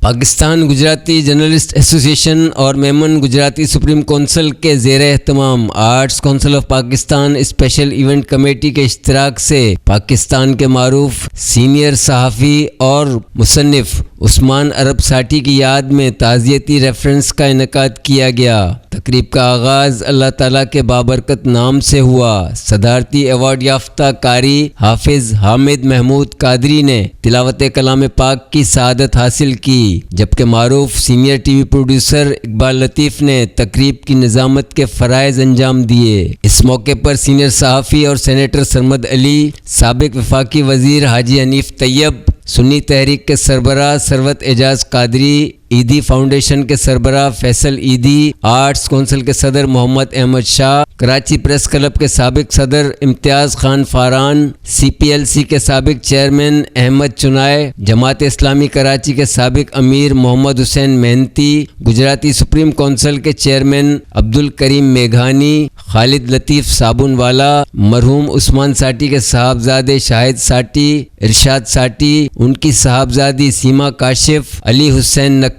Pakistan Gujarati journalist ایسوسی ایشن اور میمن گجراتی سپریم کونسل کے زیر اہتمام arts council of Pakistan special event committee کے اشتراک سے پاکستان کے معروف سینئر صحافی اور مصنف عثمان عرب ساٹھی کی یاد میں تعزیتی ریفرنس کا انعقاد کیا گیا۔ تقریب کا آغاز اللہ تعالیٰ کے بابرکت نام سے ہوا۔ صدارتی ایوارڈ یافتہ قاری حافظ حامد محمود قادری نے تلاوت کلام پاک کی سعادت حاصل کی، جبکہ معروف senior T V producer Iqbal Latif نے تقریب کی نظامت کے فرائض انجام دیے۔ اس موقع پر سینئر صحافی اور سینیٹر سرمد علی، سابق وفاقی وزیر حاجی حنیف طیب، سنی تحریک کے سربراہ ثروت اعجاز قادری، عیدی فاؤنڈیشن کے سربراہ فیصل عیدی، آرٹس کونسل کے صدر محمد احمد شاہ، کراچی پریس کلب کے سابق صدر امتیاز خان فاران، سی پی ایل سی کے سابق چیئرمین احمد چنائے، جماعت اسلامی کراچی کے سابق امیر محمد حسین مہنتی، گجراتی سپریم کونسل کے چیئرمین عبدالکریم میگھانی، خالد لطیف صابن والا، مرحوم عثمان ساٹھی کے صاحبزادے شاہد ساٹھی، ارشاد ساٹھی، ان کی صاحبزادی سیما کاشف، علی حسین نقوی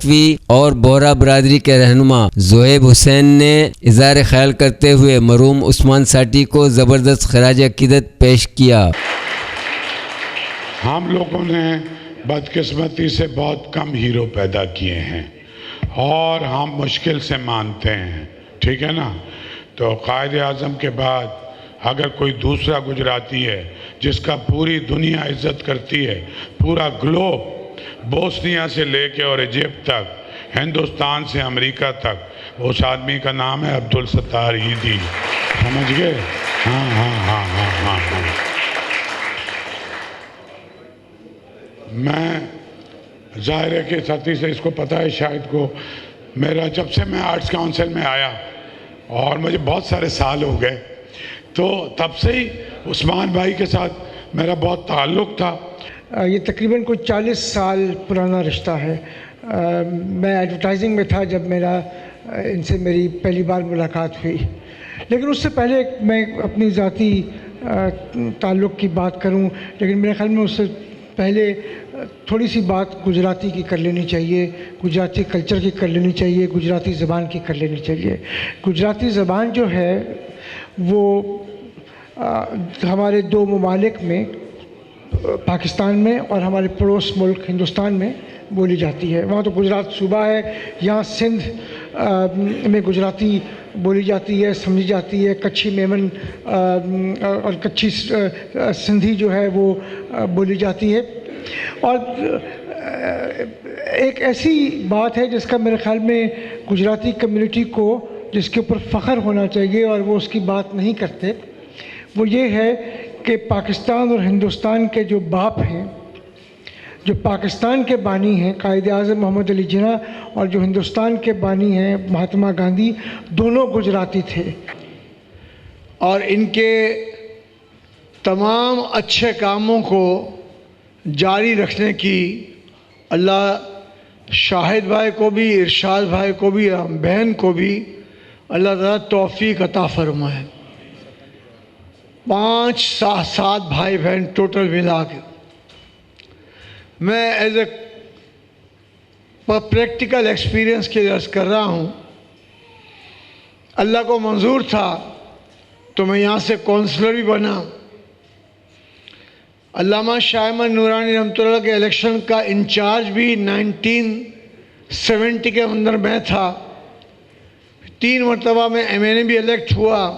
اور بورا برادری کے رہنما زہیب حسین نے اظہار خیال کرتے ہوئے مرحوم عثمان ساٹھی کو زبردست خراج عقیدت پیش کیا۔ ہم لوگوں نے بدقسمتی سے بہت کم ہیرو پیدا کیے ہیں اور ہم مشکل سے مانتے ہیں، ٹھیک ہے نا؟ تو قائد اعظم کے بعد اگر کوئی دوسرا گجراتی ہے جس کا پوری دنیا عزت کرتی ہے، پورا گلوب، بوسنیا سے لے کے اور ایجپٹ تک، ہندوستان سے امریکہ تک، اس آدمی کا نام ہے عبدالستار عیدی، سمجھ گئے؟ ہاں۔ میں ظاہر ہے کہ ساتھی سے اس کو پتہ ہے شاید کو، میرا جب سے میں آرٹس کونسل میں آیا اور مجھے بہت سارے سال ہو گئے، تو تب سے ہی عثمان بھائی کے ساتھ میرا بہت تعلق تھا۔ یہ تقریباً کوئی 40 سال پرانا رشتہ ہے۔ میں ایڈورٹائزنگ میں تھا جب ان سے میری پہلی بار ملاقات ہوئی، لیکن اس سے پہلے میں اپنی ذاتی تعلق کی بات کروں، لیکن میرے خیال میں اس سے پہلے تھوڑی سی بات گجراتی کی کر لینی چاہیے، گجراتی کلچر کی کر لینی چاہیے، گجراتی زبان کی کر لینی چاہیے۔ گجراتی زبان جو ہے وہ ہمارے دو ممالک میں، پاکستان میں اور ہمارے پڑوس ملک ہندوستان میں بولی جاتی ہے۔ وہاں تو گجرات صوبہ ہے، یہاں سندھ میں گجراتی بولی جاتی ہے، سمجھی جاتی ہے، کچھی میمن اور کچھی سندھی جو ہے وہ بولی جاتی ہے۔ اور ایک ایسی بات ہے جس کا میرے خیال میں گجراتی کمیونٹی کو جس کے اوپر فخر ہونا چاہیے اور وہ اس کی بات نہیں کرتے، وہ یہ ہے کہ پاکستان اور ہندوستان کے جو باپ ہیں، جو پاکستان کے بانی ہیں قائد اعظم محمد علی جناح، اور جو ہندوستان کے بانی ہیں مہاتما گاندھی، دونوں گجراتی تھے۔ اور ان کے تمام اچھے کاموں کو جاری رکھنے کی اللہ شاہد بھائی کو بھی، ارشاد بھائی کو بھی، بہن کو بھی اللہ تعالیٰ توفیق عطا فرمائے۔ 5-7 بھائی بہن ٹوٹل ملا کے۔ میں ایز اے پریکٹیکل ایکسپیرینس کے عرض کر رہا ہوں، اللہ کو منظور تھا تو میں یہاں سے کونسلر بھی بنا۔ علامہ شاہ احمد نورانی رحمۃ اللہ کے الیکشن کا انچارج بھی 1970 کے اندر میں تھا۔ 3 مرتبہ میں MNA بھی الیکٹ ہوا،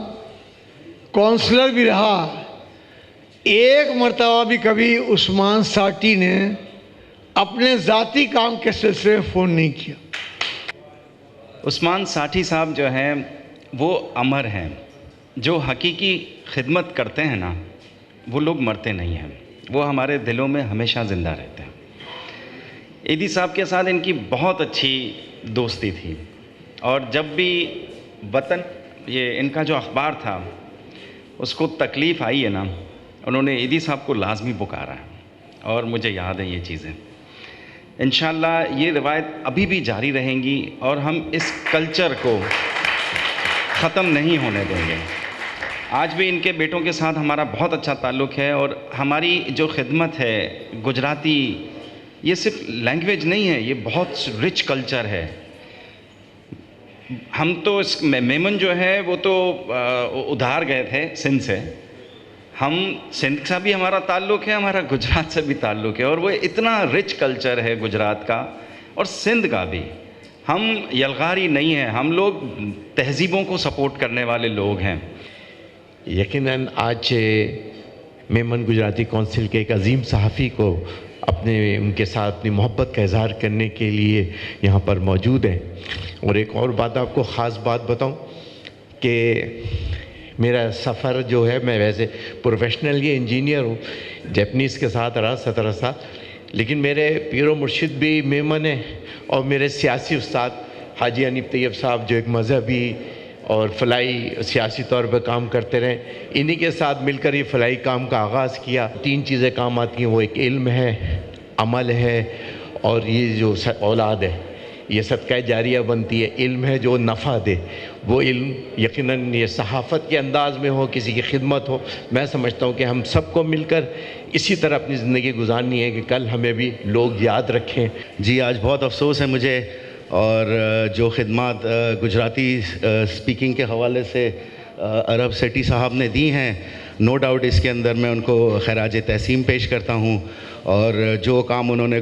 کونسلر بھی رہا۔ ایک مرتبہ بھی کبھی عثمان ساٹھی نے اپنے ذاتی کام کے سلسلے میں فون نہیں کیا۔ عثمان ساٹھی صاحب جو ہیں وہ امر ہیں، جو حقیقی خدمت کرتے ہیں نا وہ لوگ مرتے نہیں ہیں، وہ ہمارے دلوں میں ہمیشہ زندہ رہتے ہیں۔ عیدی صاحب کے ساتھ ان کی بہت اچھی دوستی تھی، اور جب بھی وطن یہ ان کا جو اخبار تھا اس کو تکلیف آئی ہے نا، انہوں نے عیدی صاحب کو لازمی پکارا ہے، اور مجھے یاد ہے یہ چیزیں۔ انشاءاللہ یہ روایت ابھی بھی جاری رہیں گی اور ہم اس کلچر کو ختم نہیں ہونے دیں گے۔ آج بھی ان کے بیٹوں کے ساتھ ہمارا بہت اچھا تعلق ہے، اور ہماری جو خدمت ہے گجراتی یہ صرف لینگویج نہیں ہے، یہ بہت رچ کلچر ہے. ہم تو اس میمن جو ہے وہ تو ادھار گئے تھے سندھ سے. ہم سندھ سے بھی ہمارا تعلق ہے، ہمارا گجرات سے بھی تعلق ہے، اور وہ اتنا رچ کلچر ہے گجرات کا اور سندھ کا بھی. ہم یلغاری نہیں ہیں، ہم لوگ تہذیبوں کو سپورٹ کرنے والے لوگ ہیں. یقیناً آج میمن گجراتی کونسل کے ایک عظیم صحافی کو ان کے ساتھ اپنی محبت کا اظہار کرنے کے لیے یہاں پر موجود ہیں. اور ایک اور بات آپ کو خاص بات بتاؤں کہ میرا سفر جو ہے، میں ویسے پروفیشنل یہ انجینئر ہوں، جیپنیز کے ساتھ رہا 17 سال، لیکن میرے پیر و مرشد بھی میمن ہیں، اور میرے سیاسی استاد حاجی حنیف طیب صاحب جو ایک مذہبی اور فلاحی سیاسی طور پہ کام کرتے رہے، انہی کے ساتھ مل کر یہ فلاحی کام کا آغاز کیا. 3 چیزیں کام آتی ہیں، وہ ایک علم ہے، عمل ہے، اور یہ جو اولاد ہے، یہ صدقہ جاریہ بنتی ہے. علم ہے جو نفع دے، وہ علم یقیناً یہ صحافت کے انداز میں ہو، کسی کی خدمت ہو. میں سمجھتا ہوں کہ ہم سب کو مل کر اسی طرح اپنی زندگی گزارنی ہے کہ کل ہمیں بھی لوگ یاد رکھیں. جی آج بہت افسوس ہے مجھے، اور جو خدمات گجراتی سپیکنگ کے حوالے سے عرب سیٹی صاحب نے دی ہیں، نو ڈاؤٹ اس کے اندر میں ان کو خراج تحسین پیش کرتا ہوں. اور جو کام انہوں نے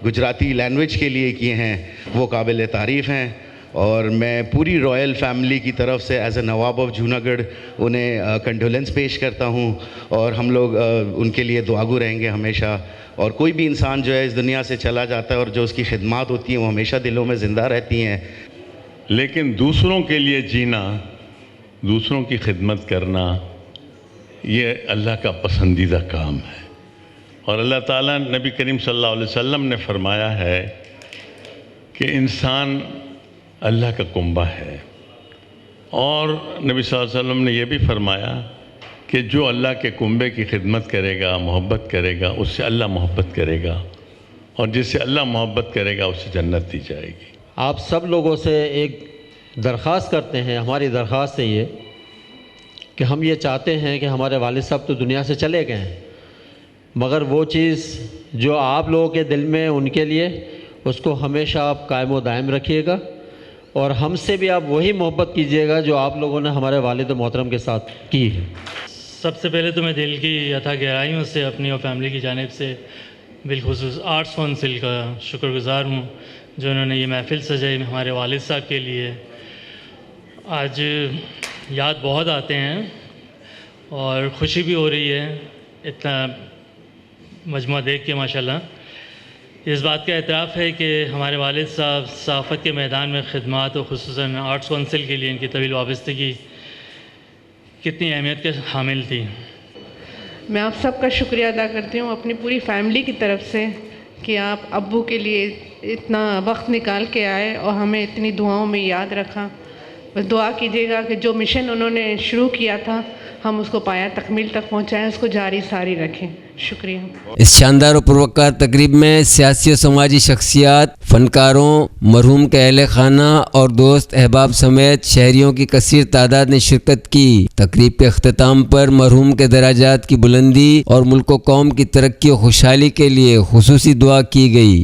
گجراتی لینگویج کے لیے کیے ہیں وہ قابل تعریف ہیں. اور میں پوری رائل فیملی کی طرف سے as a Nawab of Junagadh انہیں کنڈولنس پیش کرتا ہوں، اور ہم لوگ ان کے لیے دعاگو رہیں گے ہمیشہ. اور کوئی بھی انسان جو ہے اس دنیا سے چلا جاتا ہے اور جو اس کی خدمات ہوتی ہیں وہ ہمیشہ دلوں میں زندہ رہتی ہیں. لیکن دوسروں کے لیے جینا، دوسروں کی خدمت کرنا، یہ اللہ کا پسندیدہ کام ہے. اور اللہ تعالیٰ نبی کریم صلی اللہ علیہ وسلم نے فرمایا ہے کہ انسان اللہ کا کنبہ ہے. اور نبی صلی اللہ علیہ وسلم نے یہ بھی فرمایا کہ جو اللہ کے کنبے کی خدمت کرے گا، محبت کرے گا، اس سے اللہ محبت کرے گا، اور جس سے اللہ محبت کرے گا اس سے جنت دی جائے گی. آپ سب لوگوں سے ایک درخواست کرتے ہیں، ہماری درخواست ہے یہ کہ ہم یہ چاہتے ہیں کہ ہمارے والد صاحب تو دنیا سے چلے گئے ہیں، مگر وہ چیز جو آپ لوگوں کے دل میں ان کے لیے، اس کو ہمیشہ آپ قائم و دائم رکھیے گا، اور ہم سے بھی آپ وہی محبت کیجیے گا جو آپ لوگوں نے ہمارے والد محترم کے ساتھ کی ہے. سب سے پہلے تو میں دل کی عطا گہرائیوں سے اپنی اور فیملی کی جانب سے بالخصوص آرٹس کونسل کا شکر گزار ہوں، جو انہوں نے یہ محفل سجائی ہمارے والد صاحب کے لیے. آج یاد بہت آتے ہیں اور خوشی بھی ہو رہی ہے اتنا مجموعہ دیکھ کے ماشاءاللہ. اس بات کا اعتراف ہے کہ ہمارے والد صاحب صحافت کے میدان میں خدمات اور خصوصاً آرٹس کونسل کے لیے ان کی طویل وابستگی کتنی اہمیت کے حامل تھی. میں آپ سب کا شکریہ ادا کرتی ہوں اپنی پوری فیملی کی طرف سے کہ آپ ابو کے لیے اتنا وقت نکال کے آئے اور ہمیں اتنی دعاؤں میں یاد رکھا. بس دعا کیجیے گا کہ جو مشن انہوں نے شروع کیا تھا ہم اس کو پایا تکمیل تک پہنچائیں، اس کو جاری ساری رکھیں. شکریہ. اس شاندار و پروکار تقریب میں سیاسی و سماجی شخصیات، فنکاروں، مرحوم کے اہل خانہ اور دوست احباب سمیت شہریوں کی کثیر تعداد نے شرکت کی. تقریب کے اختتام پر مرحوم کے درجات کی بلندی اور ملک و قوم کی ترقی و خوشحالی کے لیے خصوصی دعا کی گئی.